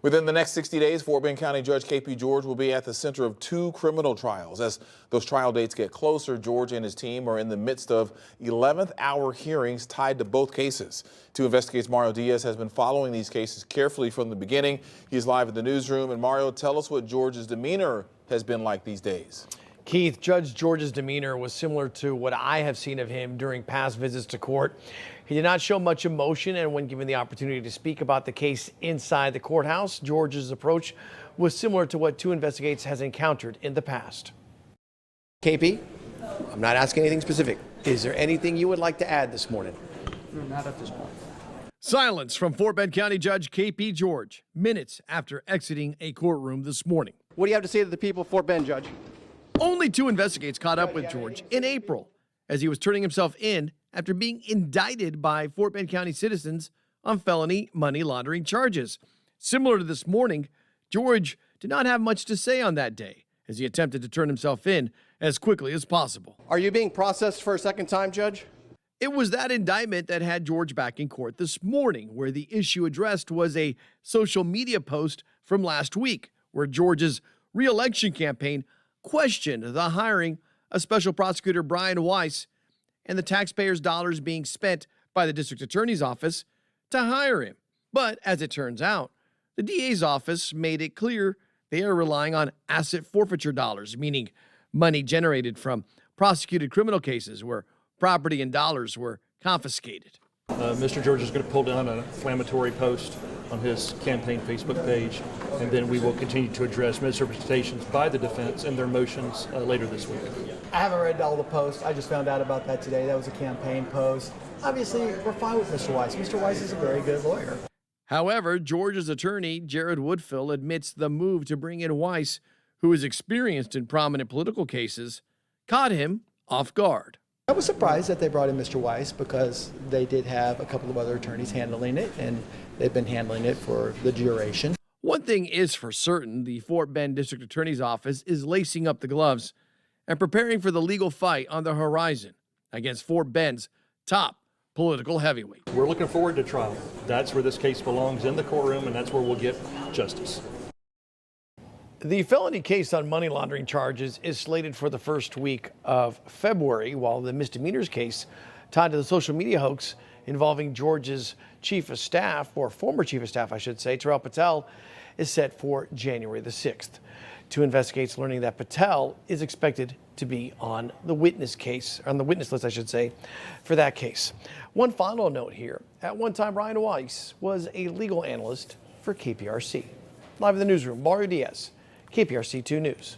Within the next 60 days, Fort Bend County Judge KP George will be at the center of 2 criminal trials. As those trial dates get closer, George and his team are in the midst of 11th hour hearings tied to both cases. 2 Investigates' Mario Diaz has been following these cases carefully from the beginning. He's live in the newsroom. And Mario, tell us what George's demeanor has been like these days. Keith, Judge George's demeanor was similar to what I have seen of him during past visits to court. He did not show much emotion, and when given the opportunity to speak about the case inside the courthouse, George's approach was similar to what 2 Investigates has encountered in the past. KP, I'm not asking anything specific. Is there anything you would like to add this morning? Not at this point. Silence from Fort Bend County Judge KP George, minutes after exiting a courtroom this morning. What do you have to say to the people of Fort Bend, Judge? Only 2 Investigates caught up with George in April as he was turning himself in after being indicted by Fort Bend County citizens on felony money laundering charges. Similar to this morning, George did not have much to say on that day as he attempted to turn himself in as quickly as possible. Are you being processed for a second time, Judge? It was that indictment that had George back in court this morning, where the issue addressed was a social media post from last week where George's re-election campaign questioned the hiring of Special Prosecutor Brian Weiss and the taxpayers' dollars being spent by the district attorney's office to hire him. But as it turns out, the DA's office made it clear they are relying on asset forfeiture dollars, meaning money generated from prosecuted criminal cases where property and dollars were confiscated. Mr. George is going to pull down an inflammatory post on his campaign Facebook page, and then we will continue to address misrepresentations by the defense and their motions later this week. I haven't read all the posts. I just found out about that today. That was a campaign post. Obviously, we're fine with Mr. Weiss. Mr. Weiss is a very good lawyer. However, George's attorney, Jared Woodfill, admits the move to bring in Weiss, who is experienced in prominent political cases, caught him off guard. I was surprised that they brought in Mr. Weiss because they did have a couple of other attorneys handling it, and they've been handling it for the duration. One thing is for certain, the Fort Bend District Attorney's Office is lacing up the gloves and preparing for the legal fight on the horizon against Fort Bend's top political heavyweight. We're looking forward to trial. That's where this case belongs, in the courtroom, and that's where we'll get justice. The felony case on money laundering charges is slated for the first week of February, while the misdemeanors case tied to the social media hoax involving George's chief of staff, or former chief of staff, I should say, Terrell Patel, is set for January the 6th. 2 Investigates learning that Patel is expected to be on the witness list, I should say, for that case. One final note here. At one time, Brian Weiss was a legal analyst for KPRC. Live in the newsroom, Mario Diaz, KPRC 2 News.